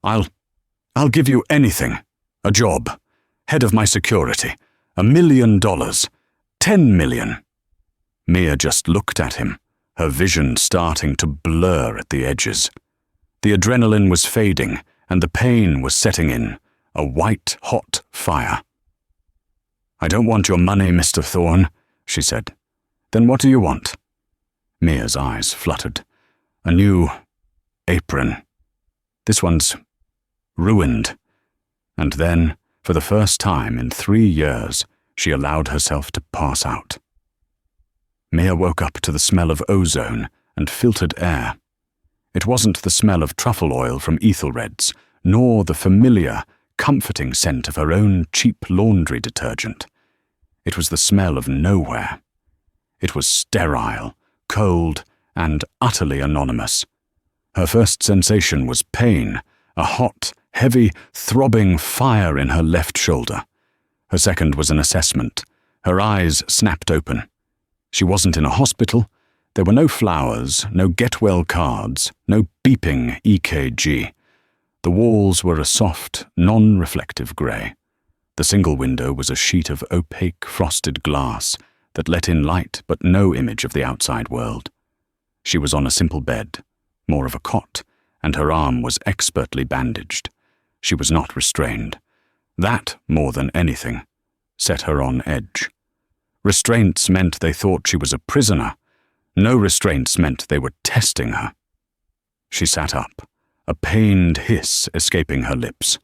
I'll give you anything. A job. Head of my security. $1 million. 10 million. Mia just looked at him, her vision starting to blur at the edges. The adrenaline was fading, and the pain was setting in, a white-hot fire. "I don't want your money, Mr. Thorne," she said. "Then what do you want?" Mia's eyes fluttered. "A new apron. This one's ruined." And then, for the first time in 3 years, she allowed herself to pass out. Mia woke up to the smell of ozone and filtered air. It wasn't the smell of truffle oil from Ethelred's, nor the familiar, comforting scent of her own cheap laundry detergent. It was the smell of nowhere. It was sterile, cold, and utterly anonymous. Her first sensation was pain, a hot, heavy, throbbing fire in her left shoulder. Her second was an assessment. Her eyes snapped open. She wasn't in a hospital. There were no flowers, no get-well cards, no beeping EKG. The walls were a soft, non-reflective grey. The single window was a sheet of opaque frosted glass that let in light but no image of the outside world. She was on a simple bed, more of a cot, and her arm was expertly bandaged. She was not restrained. That, more than anything, set her on edge. Restraints meant they thought she was a prisoner. No restraints meant they were testing her. She sat up, a pained hiss escaping her lips.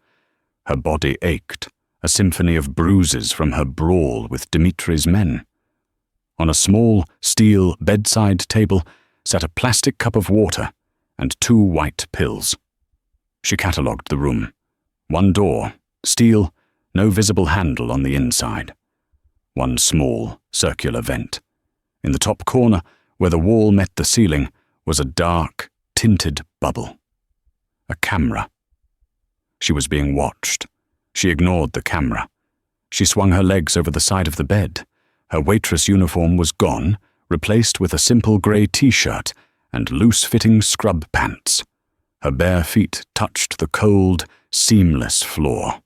Her body ached, a symphony of bruises from her brawl with Dimitri's men. On a small steel bedside table sat a plastic cup of water and 2 white pills. She catalogued the room. 1 door, steel, no visible handle on the inside. 1 small, circular vent. In the top corner, where the wall met the ceiling, was a dark, tinted bubble. A camera. She was being watched. She ignored the camera. She swung her legs over the side of the bed. Her waitress uniform was gone, replaced with a simple grey t-shirt and loose-fitting scrub pants. Her bare feet touched the cold, seamless floor.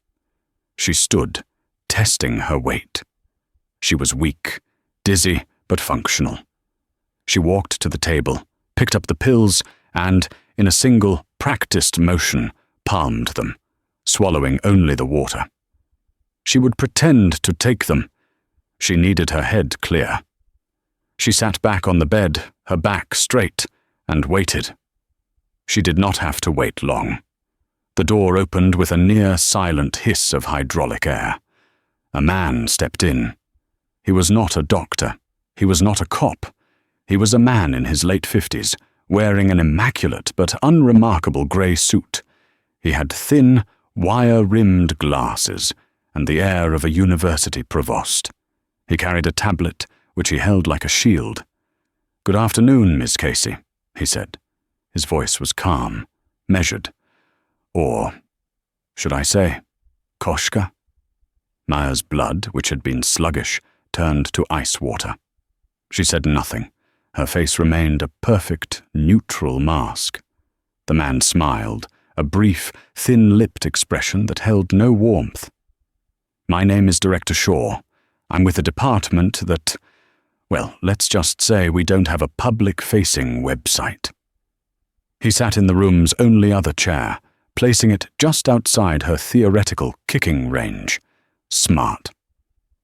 She stood, testing her weight. She was weak, dizzy, but functional. She walked to the table, picked up the pills, and, in a single, practiced motion, palmed them, swallowing only the water. She would pretend to take them. She needed her head clear. She sat back on the bed, her back straight, and waited. She did not have to wait long. The door opened with a near-silent hiss of hydraulic air. A man stepped in. He was not a doctor. He was not a cop. He was a man in his late 50s, wearing an immaculate but unremarkable grey suit. He had thin, wire-rimmed glasses and the air of a university provost. He carried a tablet, which he held like a shield. "Good afternoon, Miss Casey," he said. His voice was calm, measured. Or, should I say, Koshka? Maya's blood, which had been sluggish, turned to ice water. She said nothing. Her face remained a perfect, neutral mask. The man smiled, a brief, thin-lipped expression that held no warmth. "My name is Director Shaw. I'm with a department that, well, let's just say we don't have a public-facing website." He sat in the room's only other chair, placing it just outside her theoretical kicking range. "Smart.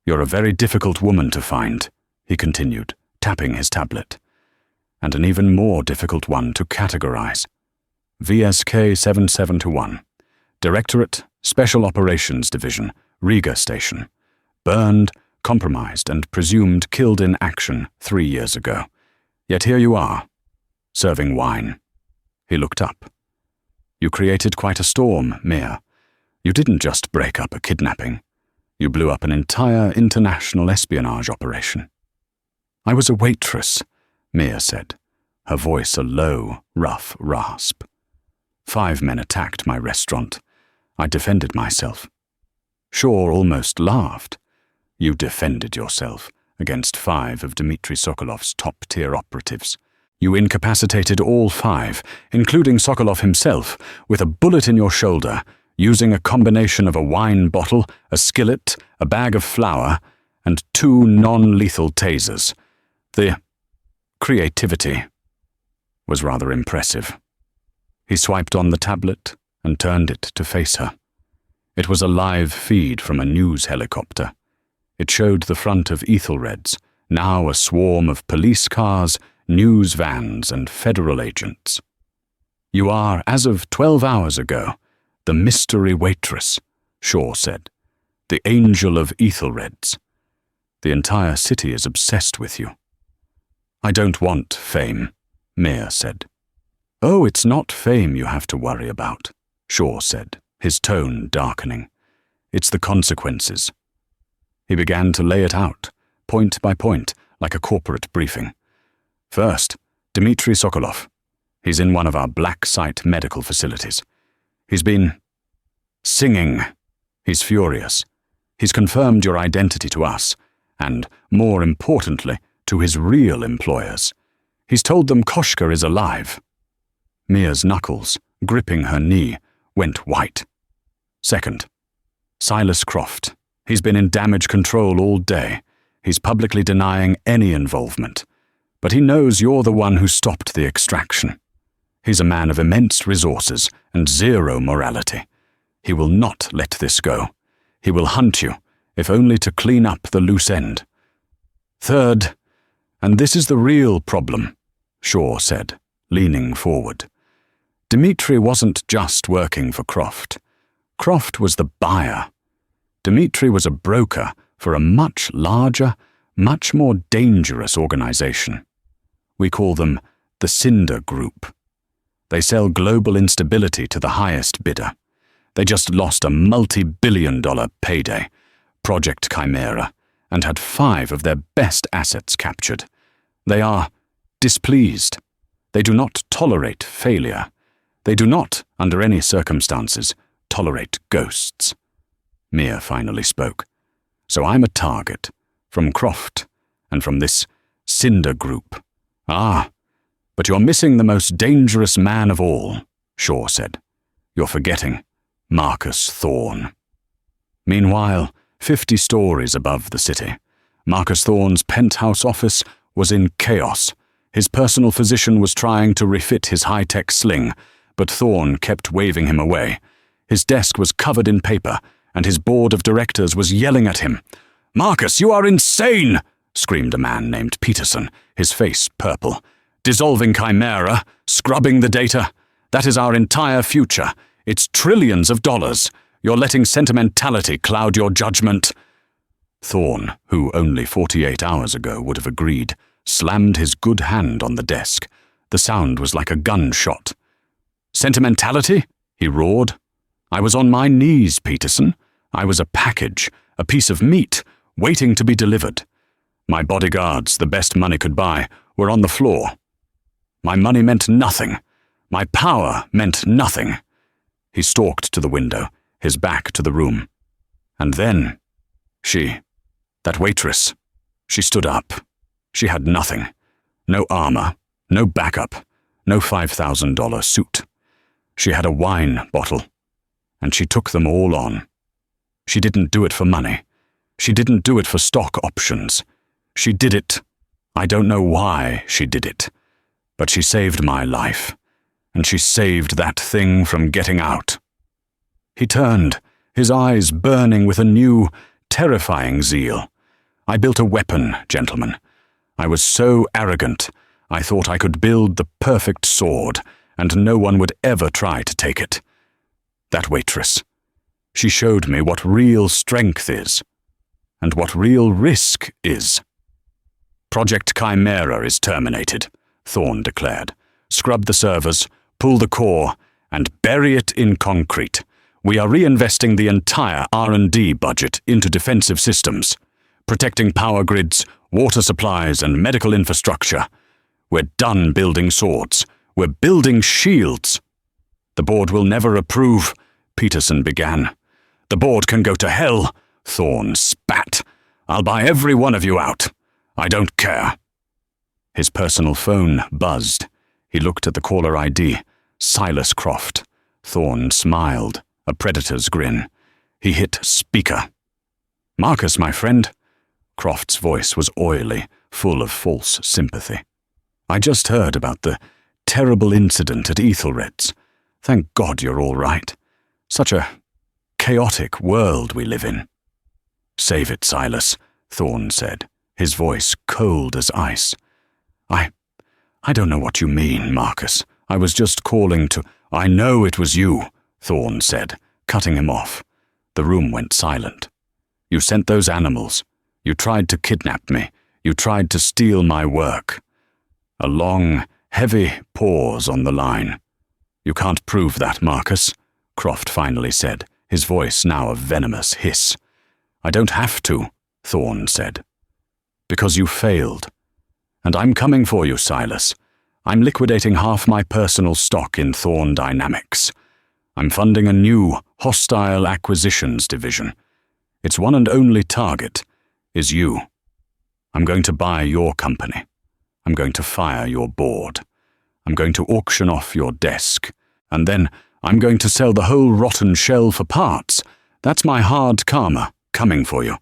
You're a very difficult woman to find," he continued, tapping his tablet. "And an even more difficult one to categorize. VSK 7721. Directorate, Special Operations Division, Riga Station. Burned, compromised, and presumed killed in action 3 years ago. Yet here you are, serving wine." He looked up. "You created quite a storm, Mia. You didn't just break up a kidnapping. You blew up an entire international espionage operation." "I was a waitress," Mia said, her voice a low, rough rasp. "5 men attacked my restaurant. I defended myself." Shaw almost laughed. "You defended yourself against 5 of Dmitry Sokolov's top-tier operatives. You incapacitated all 5, including Sokolov himself, with a bullet in your shoulder, using a combination of a wine bottle, a skillet, a bag of flour, and 2 non-lethal tasers. The creativity was rather impressive." He swiped on the tablet and turned it to face her. It was a live feed from a news helicopter. It showed the front of Ethelred's, now a swarm of police cars, news vans, and federal agents. "You are, as of 12 hours ago, the mystery waitress," Shaw said. "The angel of Ethelred's. The entire city is obsessed with you." "I don't want fame," Mia said. "Oh, it's not fame you have to worry about," Shaw said, his tone darkening. "It's the consequences." He began to lay it out, point by point, like a corporate briefing. "First, Dmitry Sokolov. He's in one of our black site medical facilities. He's been singing. He's furious. He's confirmed your identity to us, and, more importantly, to his real employers. He's told them Koshka is alive." Mia's knuckles, gripping her knee, went white. "Second, Silas Croft. He's been in damage control all day. He's publicly denying any involvement. But he knows you're the one who stopped the extraction. He's a man of immense resources and zero morality. He will not let this go. He will hunt you, if only to clean up the loose end. Third, and this is the real problem, Shaw said, leaning forward. Dimitri wasn't just working for Croft. Croft was the buyer. Dimitri was a broker for a much larger, much more dangerous organization. We call them the Cinder Group. They sell global instability to the highest bidder. They just lost a multi-billion-dollar payday, Project Chimera, and had 5 of their best assets captured. They are displeased. They do not tolerate failure. They do not, under any circumstances, tolerate ghosts. Mia finally spoke. So I'm a target, from Croft, and from this Cinder Group. Ah, but you're missing the most dangerous man of all, Shaw said. You're forgetting Marcus Thorne. Meanwhile, 50 stories above the city, Marcus Thorne's penthouse office was in chaos. His personal physician was trying to refit his high-tech sling, but Thorne kept waving him away. His desk was covered in paper, and his board of directors was yelling at him. "Marcus, you are insane!" screamed a man named Peterson, his face purple. "Dissolving Chimera, scrubbing the data. That is our entire future. It's trillions of dollars. You're letting sentimentality cloud your judgment." Thorne, who only 48 hours ago would have agreed, slammed his good hand on the desk. The sound was like a gunshot. "Sentimentality?" he roared. "I was on my knees, Peterson. I was a package, a piece of meat, waiting to be delivered. My bodyguards, the best money could buy, were on the floor. My money meant nothing. My power meant nothing." He stalked to the window, his back to the room. And then, that waitress, she stood up. She had nothing. No armor, no backup, no $5,000 suit. She had a wine bottle, and she took them all on. She didn't do it for money. She didn't do it for stock options. She did it. I don't know why she did it, but she saved my life, and she saved that thing from getting out. He turned, his eyes burning with a new, terrifying zeal. "I built a weapon, gentlemen. I was so arrogant, I thought I could build the perfect sword, and no one would ever try to take it. That waitress, she showed me what real strength is, and what real risk is." "Project Chimera is terminated," Thorne declared. "Scrub the servers, pull the core, and bury it in concrete. We are reinvesting the entire R&D budget into defensive systems, protecting power grids, water supplies, and medical infrastructure. We're done building swords. We're building shields." "The board will never approve," Peterson began. "The board can go to hell," Thorne spat. "I'll buy every one of you out. I don't care." His personal phone buzzed. He looked at the caller ID. Silas Croft. Thorne smiled, a predator's grin. He hit speaker. "Marcus, my friend." Croft's voice was oily, full of false sympathy. "I just heard about the terrible incident at Ethelred's. Thank God you're all right. Such a chaotic world we live in." "Save it, Silas," Thorne said, his voice cold as ice. I don't know what you mean, Marcus. I was just calling to—" "I know it was you," Thorne said, cutting him off. The room went silent. "You sent those animals. You tried to kidnap me. You tried to steal my work." A long, heavy pause on the line. "You can't prove that, Marcus," Croft finally said, his voice now a venomous hiss. "I don't have to," Thorne said. "Because you failed. And I'm coming for you, Silas. I'm liquidating half my personal stock in Thorne Dynamics. I'm funding a new, hostile acquisitions division. Its one and only target is you. I'm going to buy your company. I'm going to fire your board. I'm going to auction off your desk. And then I'm going to sell the whole rotten shell for parts. That's my hard karma coming for you."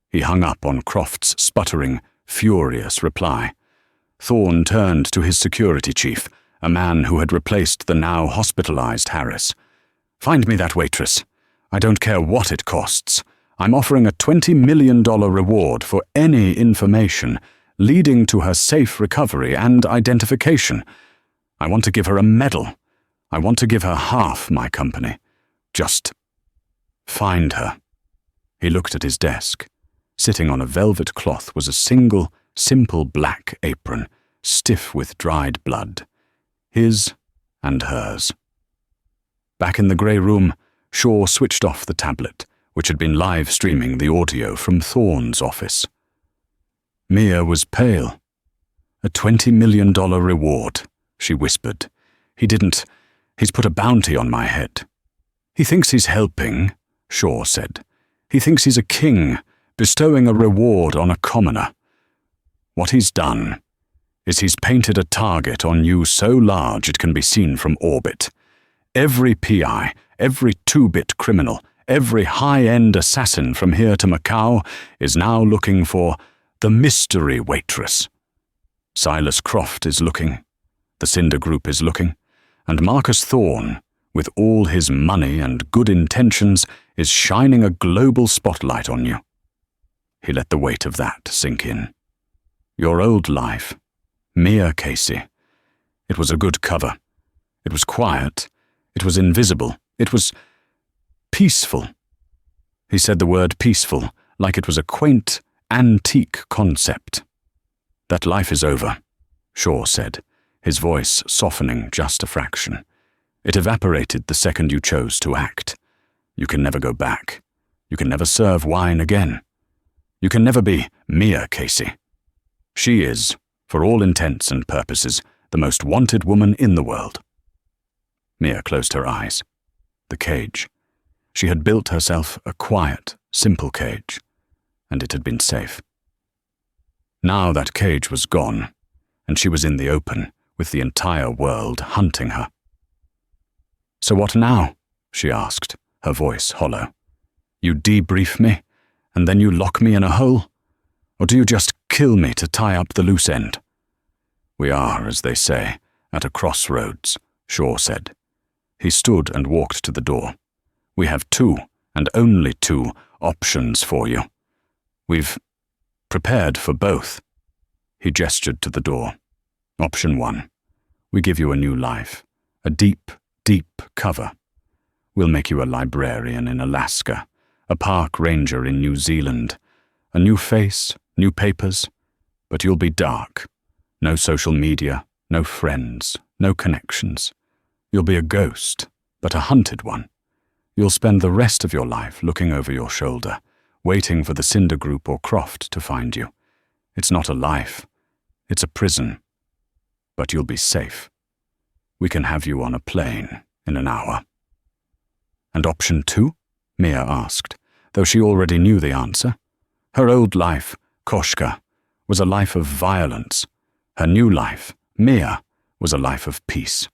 He hung up on Croft's sputtering, furious reply. Thorne turned to his security chief, a man who had replaced the now hospitalized Harris. "Find me that waitress. I don't care what it costs. I'm offering a $20 million reward for any information leading to her safe recovery and identification. I want to give her a medal. I want to give her half my company. Just find her." He looked at his desk. Sitting on a velvet cloth was a single, simple black apron, stiff with dried blood. His and hers. Back in the grey room, Shaw switched off the tablet, which had been live streaming the audio from Thorne's office. Mia was pale. "A $20 million reward," she whispered. He's put a bounty on my head." "He thinks he's helping," Shaw said. "He thinks he's a king, bestowing a reward on a commoner. What he's done is he's painted a target on you so large it can be seen from orbit. Every PI, every two-bit criminal, every high-end assassin from here to Macau is now looking for the mystery waitress. Silas Croft is looking, the Cinder Group is looking, and Marcus Thorne, with all his money and good intentions, is shining a global spotlight on you." He let the weight of that sink in. "Your old life, Mia Casey. It was a good cover. It was quiet. It was invisible. It was peaceful." He said the word peaceful like it was a quaint, antique concept. "That life is over," Shaw said, his voice softening just a fraction. "It evaporated the second you chose to act. You can never go back. You can never serve wine again. You can never be Mia Casey. She is, for all intents and purposes, the most wanted woman in the world." Mia closed her eyes. The cage. She had built herself a quiet, simple cage, and it had been safe. Now that cage was gone, and she was in the open, with the entire world hunting her. "So what now?" she asked, her voice hollow. "You debrief me, and then you lock me in a hole? Or do you just kill me to tie up the loose end?" "We are, as they say, at a crossroads," Shaw said. He stood and walked to the door. "We have two, and only two, options for you. We've prepared for both." He gestured to the door. "Option 1. We give you a new life, a deep, deep cover. We'll make you a librarian in Alaska, a park ranger in New Zealand, a new face, new papers, but you'll be dark. No social media, no friends, no connections. You'll be a ghost, but a hunted one. You'll spend the rest of your life looking over your shoulder, waiting for the Cinder Group or Croft to find you. It's not a life. It's a prison. But you'll be safe. We can have you on a plane in an hour." "And option 2? Mia asked, though she already knew the answer. Her old life, Koshka, was a life of violence. Her new life, Mia, was a life of peace.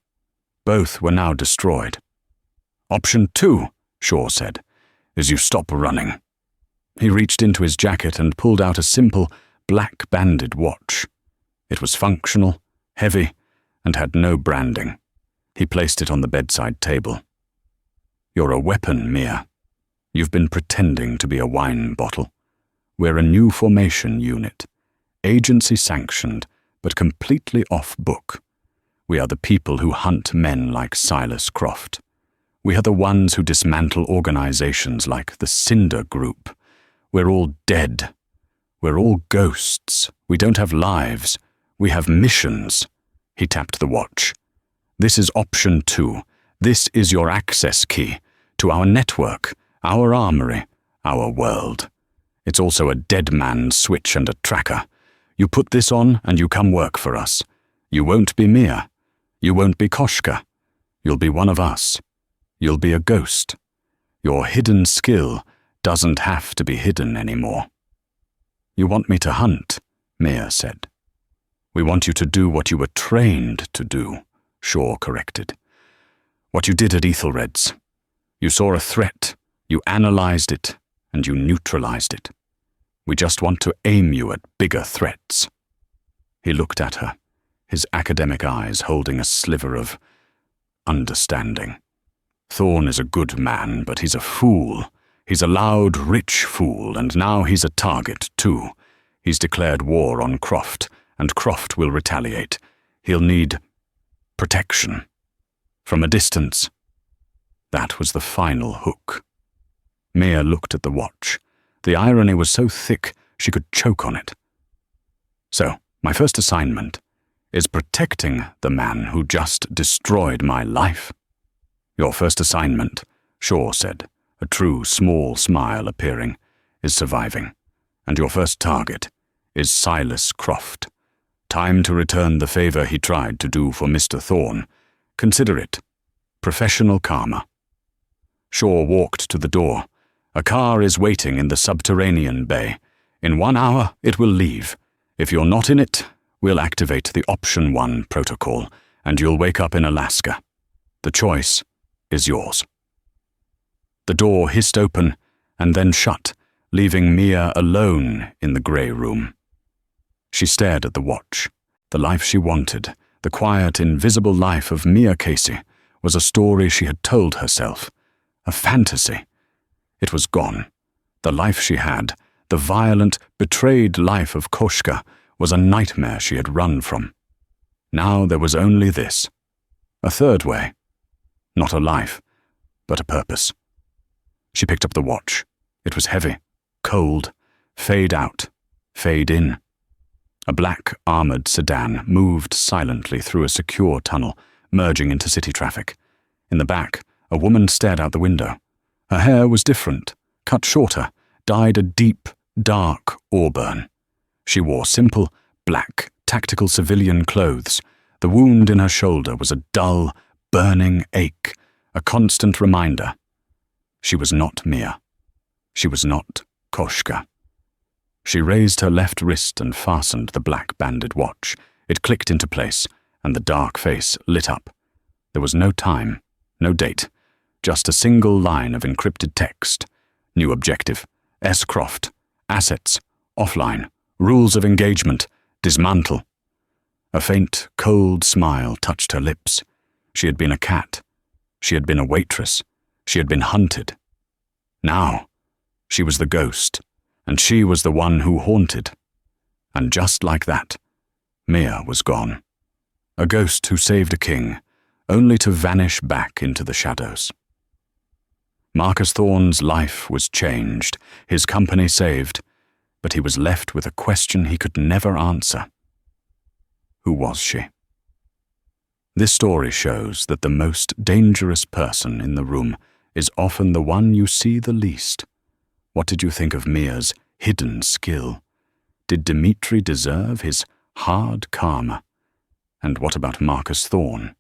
Both were now destroyed. "Option 2, Shaw said, is you stop running." He reached into his jacket and pulled out a simple, black-banded watch. It was functional, heavy, and had no branding. He placed it on the bedside table. "You're a weapon, Mia. You've been pretending to be a wine bottle. We're a new formation unit, agency-sanctioned, but completely off-book. We are the people who hunt men like Silas Croft. We are the ones who dismantle organizations like the Cinder Group. We're all dead. We're all ghosts. We don't have lives. We have missions." He tapped the watch. "This is option 2. This is your access key to our network, our armory, our world. It's also a dead man's switch and a tracker. You put this on and you come work for us. You won't be Mia. You won't be Koshka. You'll be one of us. You'll be a ghost. Your hidden skill doesn't have to be hidden anymore." "You want me to hunt," Mia said. "We want you to do what you were trained to do," Shaw corrected. "What you did at Ethelred's. You saw a threat, you analyzed it, and you neutralized it. We just want to aim you at bigger threats." He looked at her, his academic eyes holding a sliver of understanding. "Thorne is a good man, but he's a fool. He's a loud, rich fool, and now he's a target, too. He's declared war on Croft, and Croft will retaliate. He'll need protection. From a distance." That was the final hook. Mia looked at the watch. The irony was so thick she could choke on it. "So, my first assignment is protecting the man who just destroyed my life." "Your first assignment," Shaw said, a true small smile appearing, "is surviving. And your first target is Silas Croft. Time to return the favor he tried to do for Mr. Thorne. Consider it professional karma." Shaw walked to the door. "A car is waiting in the subterranean bay. In 1 hour, it will leave. If you're not in it, we'll activate the Option 1 protocol, and you'll wake up in Alaska. The choice is yours." The door hissed open and then shut, leaving Mia alone in the grey room. She stared at the watch. The life she wanted, the quiet, invisible life of Mia Casey, was a story she had told herself, a fantasy. It was gone. The life she had, the violent, betrayed life of Koshka, was a nightmare she had run from. Now there was only this. A third way. Not a life, but a purpose. She picked up the watch. It was heavy, cold, fade out, fade in. A black, armored sedan moved silently through a secure tunnel, merging into city traffic. In the back, a woman stared out the window. Her hair was different, cut shorter, dyed a deep, dark auburn. She wore simple, black, tactical civilian clothes. The wound in her shoulder was a dull, burning ache, a constant reminder. She was not Mia. She was not Koshka. She raised her left wrist and fastened the black-banded watch. It clicked into place, and the dark face lit up. There was no time, no date, just a single line of encrypted text. New objective, S. Croft. Assets, offline. Rules of engagement, dismantle. A faint, cold smile touched her lips. She had been a cat. She had been a waitress. She had been hunted. Now, she was the ghost, and she was the one who haunted. And just like that, Mia was gone. A ghost who saved a king, only to vanish back into the shadows. Marcus Thorne's life was changed, his company saved, but he was left with a question he could never answer. Who was she? This story shows that the most dangerous person in the room is often the one you see the least. What did you think of Mia's hidden skill? Did Dimitri deserve his hard karma? And what about Marcus Thorne?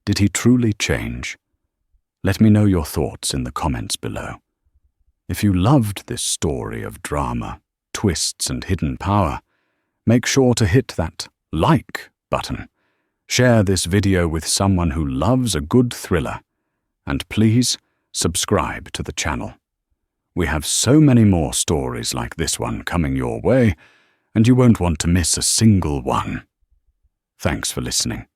Did he truly change? Let me know your thoughts in the comments below. If you loved this story of drama, twists, and hidden power, make sure to hit that like button. Share this video with someone who loves a good thriller. And please, subscribe to the channel. We have so many more stories like this one coming your way, and you won't want to miss a single one. Thanks for listening.